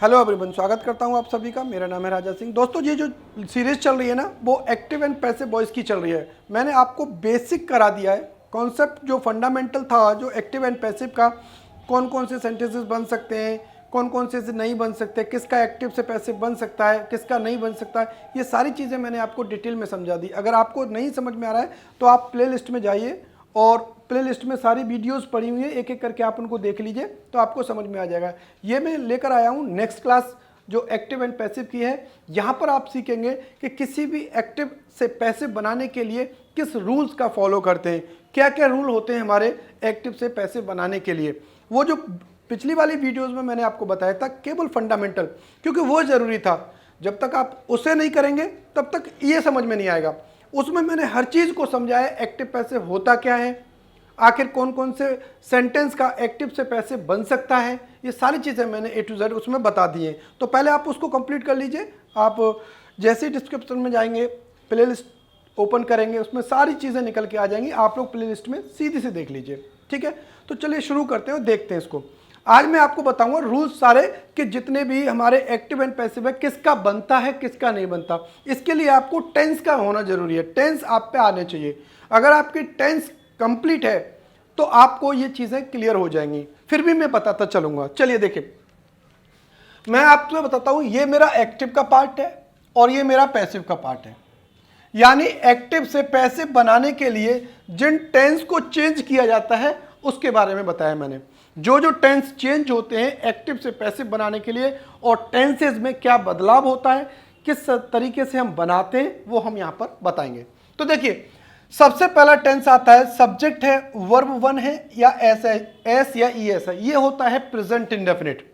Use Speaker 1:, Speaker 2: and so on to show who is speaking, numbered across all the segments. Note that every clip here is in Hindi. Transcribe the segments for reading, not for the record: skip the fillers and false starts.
Speaker 1: हेलो एवरीवन, स्वागत करता हूं आप सभी का। मेरा नाम है राजा सिंह। दोस्तों, ये जो सीरीज चल रही है ना, वो एक्टिव एंड पैसिव वॉइस की चल रही है। मैंने आपको बेसिक करा दिया है, कॉन्सेप्ट जो फंडामेंटल था, जो एक्टिव एंड पैसिव का, कौन कौन से सेंटेंसेस बन सकते हैं, कौन कौन से नहीं बन सकते, किसका एक्टिव से पैसिव बन सकता है, किसका नहीं बन सकता है, ये सारी चीज़ें मैंने आपको डिटेल में समझा दी। अगर आपको नहीं समझ में आ रहा है तो आप प्ले लिस्ट में जाइए और प्ले लिस्ट में सारी वीडियोस पड़ी हुई है, एक एक करके आप उनको देख लीजिए तो आपको समझ में आ जाएगा। ये मैं लेकर आया हूँ नेक्स्ट क्लास जो एक्टिव एंड पैसिव की है। यहाँ पर आप सीखेंगे कि किसी भी एक्टिव से पैसिव बनाने के लिए किस रूल्स का फॉलो करते हैं, क्या क्या रूल होते हैं हमारे एक्टिव से पैसिव बनाने के लिए। वो जो पिछली वाली वीडियोज़ में मैंने आपको बताया था केवल फंडामेंटल, क्योंकि वो ज़रूरी था। जब तक आप उसे नहीं करेंगे तब तक ये समझ में नहीं आएगा। उसमें मैंने हर चीज़ को समझाया, एक्टिव पैसिव होता क्या है, आखिर कौन कौन से सेंटेंस का एक्टिव से पैसिव बन सकता है, ये सारी चीज़ें मैंने A to Z उसमें बता दी हैं। तो पहले आप उसको कंप्लीट कर लीजिए। आप जैसे ही डिस्क्रिप्शन में जाएंगे, प्ले लिस्ट ओपन करेंगे, उसमें सारी चीज़ें निकल के आ जाएंगी। आप लोग प्ले लिस्ट में सीधी से देख लीजिए, ठीक है। तो चलिए शुरू करते हैं और देखते हैं इसको। आज मैं आपको बताऊंगा रूल्स सारे कि जितने भी हमारे एक्टिव एंड पैसिव है, किसका बनता है किसका नहीं बनता। इसके लिए आपको टेंस का होना जरूरी है, टेंस आप पे आने चाहिए। अगर आपकी टेंस कंप्लीट है तो आपको ये चीजें क्लियर हो जाएंगी। फिर भी मैं बताता चलूंगा। चलिए देखिए, मैं आपको बताता हूं, ये मेरा एक्टिव का पार्ट है और ये मेरा पैसिव का पार्ट है। यानी एक्टिव से पैसिव बनाने के लिए जिन टेंस को चेंज किया जाता है उसके बारे में बताया मैंने। जो जो टेंस चेंज होते हैं एक्टिव से पैसिव बनाने के लिए, और टेंसेज में क्या बदलाव होता है, किस तरीके से हम बनाते हैं, वो हम यहां पर बताएंगे। तो देखिए, सबसे पहला टेंस आता है, सब्जेक्ट है, वर्ब वन है या एस है, एस या ई एस है। ये होता है प्रेजेंट इंडेफिनिट।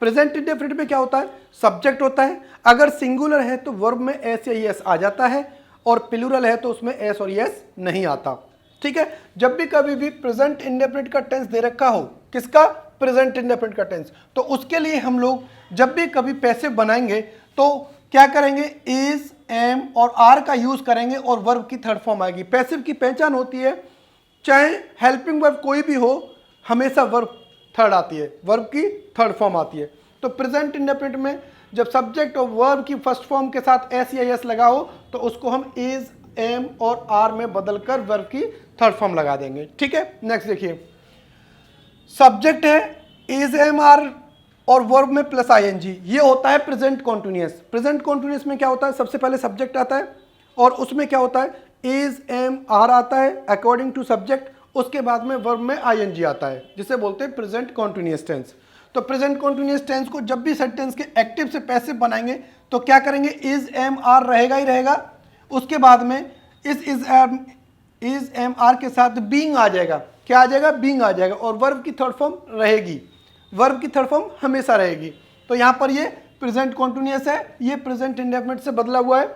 Speaker 1: प्रेजेंट इंडेफिनिट में क्या होता है, सब्जेक्ट होता है। अगर सिंगुलर है तो वर्ब में एस या ई एस आ जाता है, और प्लूरल है तो उसमें एस और ई एस नहीं आता, ठीक है। जब भी कभी भी प्रेजेंट इंडेफिनिट का टेंस दे रखा हो, किसका, प्रेजेंट इंडेफिनिट का टेंस, तो उसके लिए हम लोग जब भी कभी पैसिव बनाएंगे तो क्या करेंगे, इज, एम और आर का यूज करेंगे और वर्ब की थर्ड फॉर्म आएगी। पैसिव की पहचान होती है, चाहे हेल्पिंग वर्ब कोई भी हो, हमेशा वर्ब थर्ड आती है, वर्ब की थर्ड फॉर्म आती है। तो प्रेजेंट इंडेफिनिट में जब सब्जेक्ट और वर्ब की फर्स्ट फॉर्म के साथ एस या एस लगा हो तो उसको हम इज, एम और आर में बदलकर वर्ब की थर्ड फॉर्म लगा देंगे, ठीक है। नेक्स्ट देखिए, सब्जेक्ट है, इज, एम, आर और वर्ब में प्लस आईएनजी, ये होता है प्रेजेंट कॉन्टिन्यूअस। प्रेजेंट कॉन्टिन्यूअस में क्या होता है, सबसे पहले सब्जेक्ट आता है और उसमें क्या होता है, इज, एम, आर आता है अकॉर्डिंग टू सब्जेक्ट, उसके बाद में वर्ब में आईएनजी आता है, जिसे बोलते हैं प्रेजेंट कॉन्टिन्यूअस टेंस। तो प्रेजेंट कॉन्टिन्यूअस टेंस को जब भी सेंटेंस के एक्टिव से पैसिव बनाएंगे तो क्या करेंगे, इज, एम, आर रहेगा ही रहेगा, उसके बाद में इज, एम, आर के साथ बीइंग आ जाएगा। क्या आ जाएगा, बीइंग आ जाएगा, और वर्ब की थर्ड फॉर्म रहेगी, वर्ब की थर्ड फॉर्म हमेशा रहेगी। तो यहां पर ये प्रेजेंट कॉन्टिन्यूअस है, ये प्रेजेंट इंडेफिनिट से बदला हुआ है।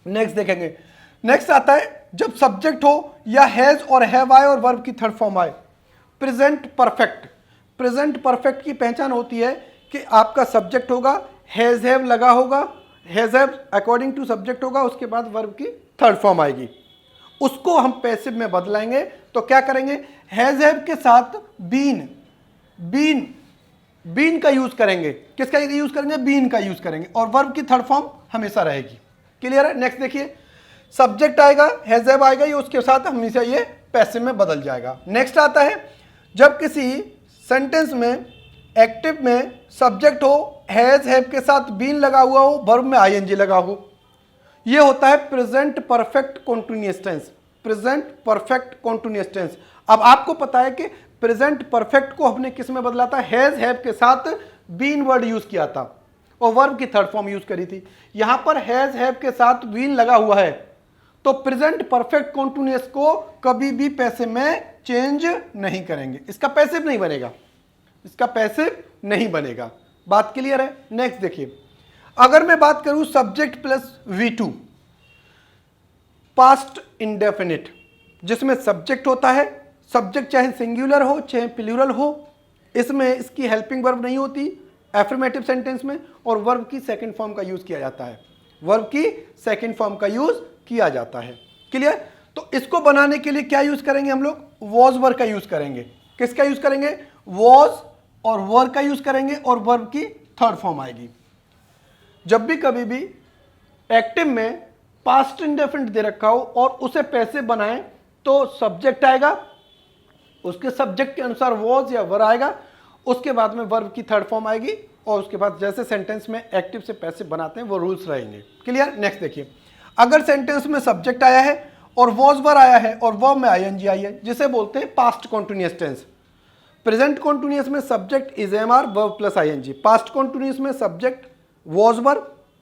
Speaker 1: नेक्स्ट देखेंगे, नेक्स्ट आता है जब सब्जेक्ट हो या हैज और हैव आए और वर्ब की थर्ड फॉर्म आए। प्रेजेंट परफेक्ट, प्रेजेंट परफेक्ट की पहचान होती है कि आपका सब्जेक्ट होगा, हैज हैव लगा होगा, has have according to subject होगा, उसके बाद वर्ब की थर्ड फॉर्म आएगी, उसको हम पैसिव में बदलाएंगे। तो क्या करेंगे, हैज हैव के साथ बीन, बीन का यूज करेंगे, किसका यूज करेंगे, बीन का यूज करेंगे, और वर्ब की थर्ड फॉर्म हमेशा रहेगी। क्लियर है। नेक्स्ट देखिए, सब्जेक्ट आएगा, हैज हैव आएगा, ये उसके साथ हमेशा ये पैसिव में बदल जाएगा। नेक्स्ट आता है जब किसी सेंटेंस में एक्टिव में सब्जेक्ट हो, हैज हैव के साथ बीन लगा हुआ हो, वर्ब में आईएनजी लगा हो, ये होता है present perfect continuous tense. Present perfect continuous tense. अब आपको पता है कि प्रेजेंट परफेक्ट को हमने किस में बदला था, हैज हैव के साथ बीन वर्ड यूज किया था और वर्ब की थर्ड फॉर्म यूज करी थी। यहां पर हैज हैव के साथ बीन लगा हुआ है, तो प्रेजेंट परफेक्ट कॉन्टिन्यूअस को कभी भी पैसिव में चेंज नहीं करेंगे, इसका पैसिव नहीं बनेगा, इसका पैसिव नहीं बनेगा। बात क्लियर है। नेक्स्ट देखिए, अगर मैं बात करूं subject plus V2, past indefinite, जिसमें सब्जेक्ट होता है, सब्जेक्ट चाहे सिंगुलर हो चाहे प्लूरल हो, इसमें इसकी हेल्पिंग वर्ब नहीं होती एफर्मेटिव सेंटेंस में, और वर्ब की सेकंड फॉर्म का यूज किया जाता है, वर्ब की सेकंड फॉर्म का यूज किया जाता है। क्लियर। तो इसको बनाने के लिए क्या यूज करेंगे हम लोग, वॉज वर्ब का यूज करेंगे। किसका यूज करेंगे, वॉज और वर्ब का यूज करेंगे और वर्ब की थर्ड फॉर्म आएगी। जब भी कभी भी एक्टिव में पास्ट इंडेफिनिट दे रखा हो और उसे पैसे बनाएं तो सब्जेक्ट आएगा, उसके सब्जेक्ट के अनुसार वॉज या वर आएगा, उसके बाद में वर्ब की थर्ड फॉर्म आएगी और उसके बाद जैसे सेंटेंस में एक्टिव से पैसे बनाते हैं वो रूल्स रहेंगे। क्लियर? नेक्स्ट देखिए, अगर सेंटेंस में सब्जेक्ट आया है और वॉज वर आया है और वर्ब में आईएनजी आई है, जिसे बोलते हैं past continuous tense. Present continuous में subject is am are, verb plus ING. Past continuous में सब्जेक्ट वॉज वर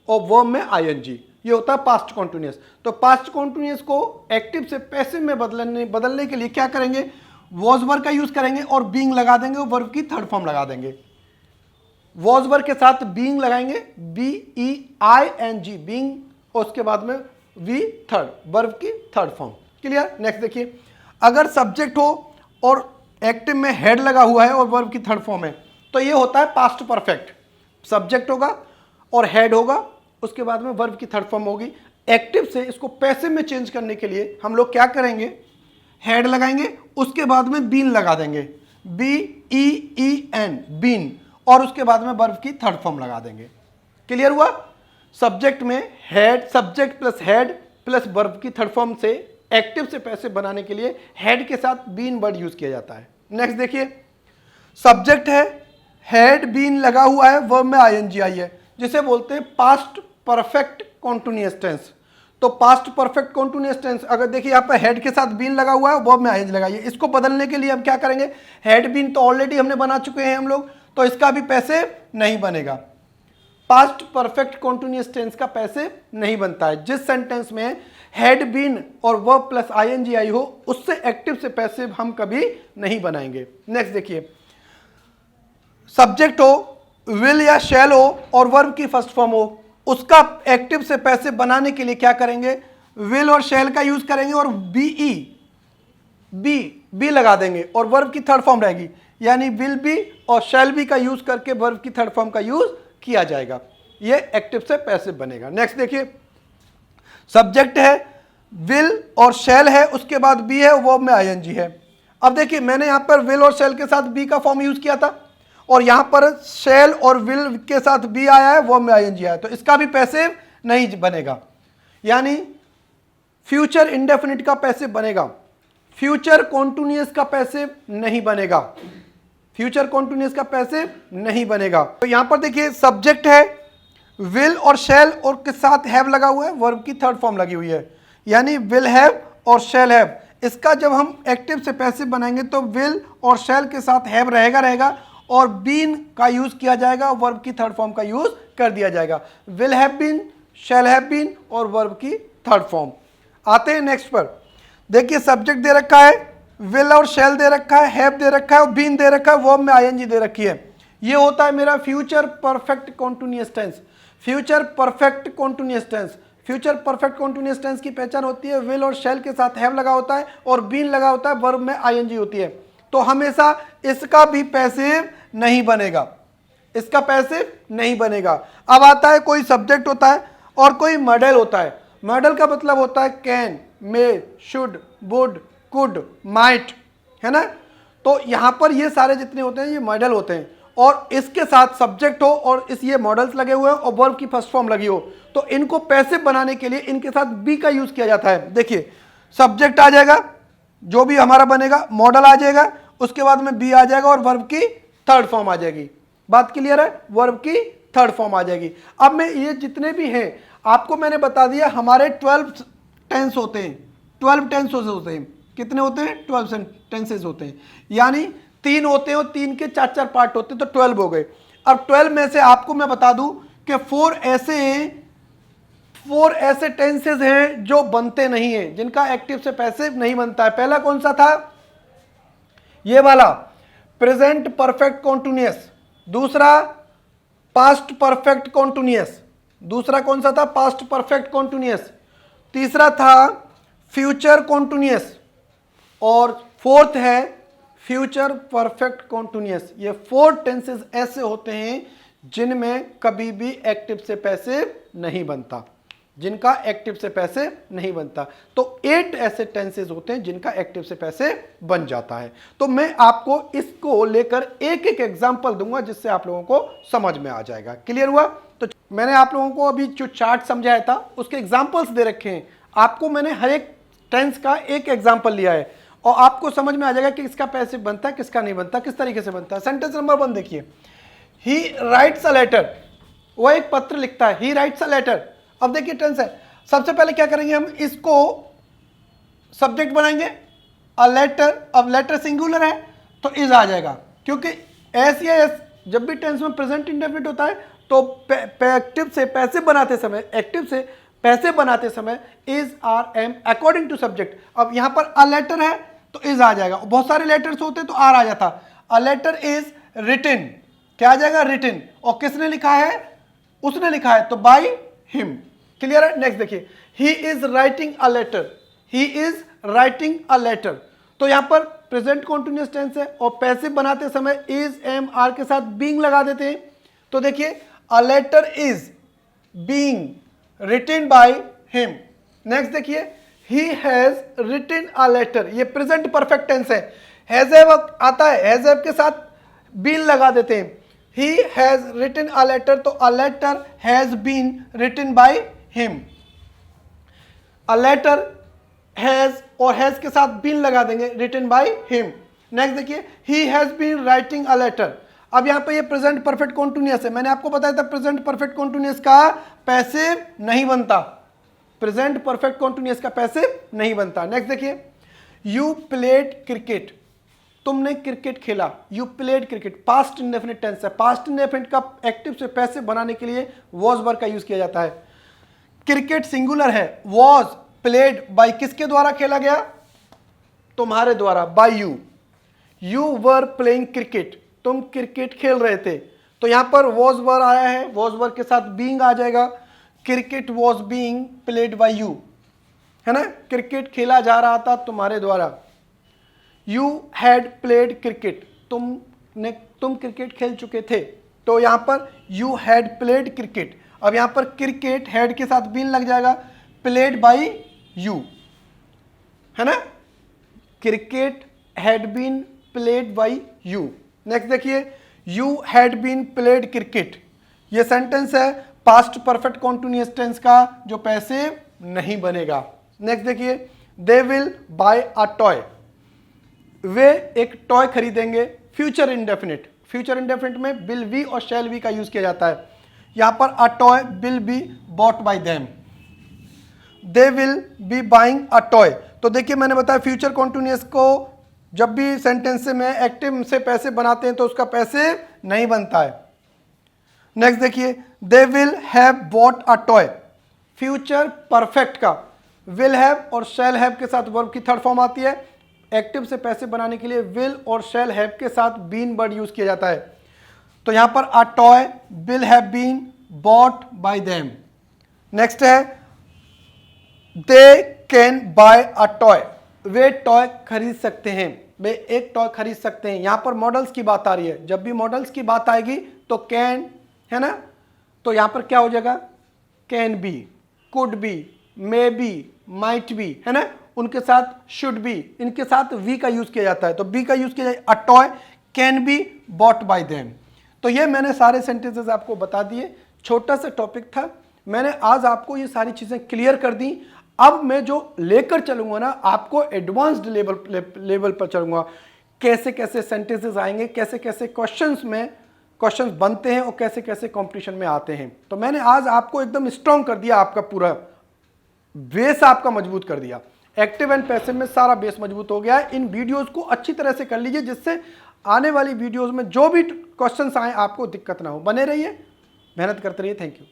Speaker 1: और वर्ब में आईएनजी, ये होता है पास्ट कॉन्टिन्यूअस। तो पास्ट कॉन्टिन्यूअस को एक्टिव से पैसिव में बदलने के लिए क्या करेंगे, वॉज वर का यूज करेंगे और बीइंग लगा देंगे और वर्ब की थर्ड फॉर्म लगा देंगे। वॉज वर के साथ बीइंग लगाएंगे, BEING, बीइंग, और उसके बाद में वी थर्ड, वर्ब की थर्ड फॉर्म। क्लियर? नेक्स्ट देखिए, अगर सब्जेक्ट हो और एक्टिव में हेड लगा हुआ है और वर्ब की थर्ड फॉर्म है तो ये होता है पास्ट परफेक्ट। सब्जेक्ट होगा और हेड होगा, उसके बाद में वर्ब की थर्ड फॉर्म होगी। एक्टिव से इसको पैसिव में चेंज करने के लिए हम लोग क्या करेंगे, हेड लगाएंगे, उसके बाद में बीन लगा देंगे, BEEN, बीन, और उसके बाद में वर्ब की थर्ड फॉर्म लगा देंगे। क्लियर हुआ? सब्जेक्ट में head, subject plus head plus verb की थर्ड फॉर्म से एक्टिव से पैसिव बनाने के लिए हेड के साथ बीन वर्ड यूज किया जाता है। नेक्स्ट देखिए, सब्जेक्ट है, हेड बीन लगा हुआ है, वर्ब में आईएनजी आई है, जिसे बोलते हैं पास्ट परफेक्ट कॉन्टिन्यूअस टेंस। तो पास्ट परफेक्ट कॉन्टिन्यूअस टेंस, अगर देखिए यहाँ पर हेड के साथ बीन लगा हुआ है, वर्ब में आईएनजी लगाई है, इसको बदलने के लिए हम क्या करेंगे, हेड बीन तो ऑलरेडी हमने बना चुके हैं हम लोग, तो इसका भी पैसे नहीं बनेगा। पास्ट परफेक्ट कॉन्टिन्यूअस टेंस का पैसे नहीं बनता है। जिस सेंटेंस में हेड बीन और वर्ब प्लस आईएनजी आई हो उससे एक्टिव से पैसिव हम कभी नहीं बनाएंगे। नेक्स्ट देखिए, सब्जेक्ट हो, विल या शैल हो और वर्ब की फर्स्ट फॉर्म हो, उसका एक्टिव से पैसिव बनाने के लिए क्या करेंगे, विल और शैल का यूज करेंगे और बी लगा देंगे और वर्ब की थर्ड फॉर्म रहेगी, यानी विल बी और शैल बी का यूज करके वर्ब की थर्ड फॉर्म का यूज किया जाएगा। ये एक्टिव से पैसिव बनेगा। नेक्स्ट देखिए, सब्जेक्ट है, विल और शैल है, उसके बाद बी है, वर्ब में आईएनजी है। अब देखिए मैंने यहां पर विल और शैल के साथ बी का फॉर्म यूज किया था और यहां पर शैल और विल के साथ बी आया है, वर्ब में आईएनजी आया, तो इसका भी पैसिव नहीं बनेगा, यानी फ्यूचर इंडेफिनिट का पैसिव बनेगा, फ्यूचर कॉन्टिन्यूअस का पैसिव नहीं बनेगा, फ्यूचर कॉन्टिन्यूअस का पैसिव नहीं बनेगा। तो यहां पर देखिए सब्जेक्ट है, विल और शैल और के साथ हैव लगा हुआ है, वर्ब की थर्ड फॉर्म लगी हुई है, यानी विल हैव और शैल हैव। इसका जब हम एक्टिव से पैसिव बनाएंगे तो विल और शैल के साथ हैव रहेगा और बीन का यूज किया जाएगा, वर्ब की थर्ड फॉर्म का यूज कर दिया जाएगा। Will have been, shall have been और वर्ब की थर्ड फॉर्म। आते हैं नेक्स्ट पर, देखिए सब्जेक्ट दे रखा है, विल और शैल दे रखा है, हैव दे रखा है और बीन दे रखा है, वर्ब में आईएनजी दे रखी है। ये होता है मेरा future perfect continuous tense. Future perfect continuous tense, future perfect continuous tense की पहचान होती है, विल और शैल के साथ हैव लगा होता है और बीन लगा होता है, वर्ब में आईएनजी होती है। तो हमेशा इसका भी पैसिव नहीं बनेगा, इसका पैसिव नहीं बनेगा। अब आता है, कोई सब्जेक्ट होता है और कोई मॉडल होता है। मॉडल का मतलब होता है can, may, should, would, could, might, है ना। तो यहां पर ये सारे जितने होते हैं ये मॉडल होते हैं और इसके साथ सब्जेक्ट हो और इस ये मॉडल्स लगे हुए हैं और वर्ब की फर्स्ट फॉर्म लगी हो, तो इनको पैसिव बनाने के लिए इनके साथ बी का यूज किया जाता है। देखिए सब्जेक्ट आ जाएगा, जो भी हमारा बनेगा, मॉडल आ जाएगा, उसके बाद में बी आ जाएगा और वर्ब की थर्ड फॉर्म आ जाएगी। बात क्लियर है? वर्ब की थर्ड फॉर्म आ जाएगी। अब मैं ये जितने भी हैं आपको मैंने बता दिया, हमारे 12 टेंस होते हैं, 12 टेंसेस होते हैं। कितने होते हैं? 12 टेंसेस होते हैं, यानी 3 होते हैं और 3 के 4-4 पार्ट होते हैं, तो 12 हो गए। अब 12 में से आपको मैं बता दूं कि 4 ऐसे टेंसेस हैं जो बनते नहीं हैं, जिनका एक्टिव से पैसिव नहीं बनता है। पहला कौन सा था? ये वाला प्रेजेंट परफेक्ट कॉन्टिन्यूअस। दूसरा पास्ट परफेक्ट कॉन्टिन्यूअस। दूसरा कौन सा था? Past perfect continuous. तीसरा था फ्यूचर कॉन्टिन्यूअस और फोर्थ है फ्यूचर परफेक्ट कॉन्टिन्यूअस। ये 4 टेंसेस ऐसे होते हैं जिनमें कभी भी एक्टिव से पैसिव नहीं बनता। जिनका एक्टिव से पैसे नहीं बनता। तो 8 ऐसे टेंसेज होते हैं जिनका एक्टिव से पैसे बन जाता है। तो मैं आपको इसको लेकर एक एक एग्जांपल दूंगा जिससे आप लोगों को समझ में आ जाएगा। क्लियर हुआ? तो मैंने आप लोगों को अभी जो चार्ट समझाया था उसके एग्जांपल्स दे रखे हैं। आपको मैंने हर एक टेंस का एक एग्जांपल लिया है और आपको समझ में आ जाएगा कि किसका पैसे बनता है, किसका नहीं बनता, किस तरीके से बनता है। सेंटेंस नंबर 1 देखिए, ही राइट्स अ लेटर, वो एक पत्र लिखता है, ही राइट्स अ लेटर। अब देखिए टेंस है, सबसे पहले क्या करेंगे हम, इसको सब्जेक्ट बनाएंगे अ लेटर। अब लेटर सिंगुलर है तो इज आ जाएगा, क्योंकि एस या एस जब भी टेंस में प्रेजेंट इंडेफिनिट होता है तो एक्टिव से पैसे बनाते समय, एक्टिव से पैसे बनाते समय is are am according to subject. अब यहां पर अ लेटर है तो इज आ जाएगा, बहुत सारे लेटर्स होते तो आर आ जाता। अ लेटर इज रिटन, क्या आ जाएगा, रिटन। और किसने लिखा है, उसने लिखा है, तो बाय हिम। क्लियर है? नेक्स्ट देखिए, he is writing a letter, he is writing a letter. तो यहां पर प्रेजेंट कॉन्टिन्यूअस टेंस है और पैसे बनाते समय इज एम आर के साथ बीइंग लगा देते हैं। तो देखिए, a letter is being written by him. Next देखिए, he has written a letter, ये प्रेजेंट परफेक्ट टेंस है। हैज हैव आता है, हैज हैव के साथ बीन लगा देते हैं। He has written a letter, तो a letter has been written by him। A letter has और has के साथ been लगा देंगे, written by him। नेक्स्ट देखिए, he has been writing a letter। अब यहाँ पे ये प्रेजेंट परफेक्ट कॉन्टिन्यूअस है, मैंने आपको बताया था प्रेजेंट परफेक्ट कॉन्टिन्यूअस का पैसिव नहीं बनता, प्रेजेंट परफेक्ट कॉन्टिन्यूअस का पैसिव नहीं बनता। नेक्स्ट देखिए, यू प्लेड क्रिकेट, तुमने क्रिकेट खेला, you played cricket, past indefinite tense है। पास्ट इंडेफिनिट का एक्टिव से पैसिव बनाने के लिए वॉज वर्ब का यूज किया जाता है। क्रिकेट सिंगुलर है, वॉज प्लेड बाय किसके द्वारा खेला गया, तुम्हारे द्वारा, by you. You were playing cricket, तुम क्रिकेट खेल रहे थे। तो यहां पर वॉज वर्ब आया है, वॉज वर्ब के साथ बीइंग आ जाएगा। Cricket was being played by you, है ना, क्रिकेट खेला जा रहा था तुम्हारे द्वारा। यू हैड प्लेड क्रिकेट, तुम क्रिकेट खेल चुके थे। तो यहां पर यू हैड प्लेड क्रिकेट। अब यहां पर क्रिकेट हैड के साथ बीन लग जाएगा, प्लेड बाय यू, है ना, cricket had been played by you. Next देखिए, you had been played cricket, ये सेंटेंस है पास्ट परफेक्ट कॉन्टिन्यूअस टेंस का जो पैसिव नहीं बनेगा। नेक्स्ट देखिए, they will buy a toy, वे एक टॉय खरीदेंगे। फ्यूचर इंडेफिनिट, फ्यूचर इंडेफिनिट में विल बी और शैल बी का यूज किया जाता है। यहां पर a toy will be bought by them, they will be buying a toy. तो देखिए मैंने बताया फ्यूचर कॉन्टिन्यूअस को जब भी सेंटेंस में एक्टिव से पैसे बनाते हैं तो उसका पैसे नहीं बनता है। नेक्स्ट देखिए, they will have bought a toy, future perfect का विल हैव और शैल हैव के साथ वर्ब की थर्ड फॉर्म आती है। एक्टिव से पैसे बनाने के लिए विल और शैल हैव के साथ बीन वर्ड यूज किया जाता है। तो यहां पर a toy will have been bought by them. Next है, they can buy a toy, वे टॉय खरीद सकते हैं, वे एक टॉय खरीद सकते हैं। यहां पर मॉडल्स की बात आ रही है, जब भी मॉडल्स की बात आएगी तो कैन, है ना, तो यहां पर क्या हो जाएगा, can be, could be, may be, might be, है ना, उनके साथ शुड बी, इनके साथ वी का यूज किया जाता है। तो बी का यूज किया जाए, a toy can be bought by them. तो ये मैंने सारे सेंटेंसेस आपको बता दिए, छोटा सा टॉपिक था, मैंने आज आपको ये सारी चीजें क्लियर कर दी। अब मैं जो लेकर चलूंगा ना, आपको एडवांस्ड लेवल पर चलूंगा, कैसे कैसे सेंटेंसेस आएंगे, कैसे कैसे क्वेश्चंस बनते हैं और कैसे कैसे कंपटीशन में आते हैं। तो मैंने आज आपको एकदम स्ट्रांग कर दिया, आपका पूरा बेस आपका मजबूत कर दिया। एक्टिव एंड पैसिव में सारा बेस मजबूत हो गया है। इन वीडियोस को अच्छी तरह से कर लीजिए जिससे आने वाली वीडियोस में जो भी क्वेश्चंस आए आपको दिक्कत ना हो। बने रहिए, मेहनत करते रहिए। Thank you.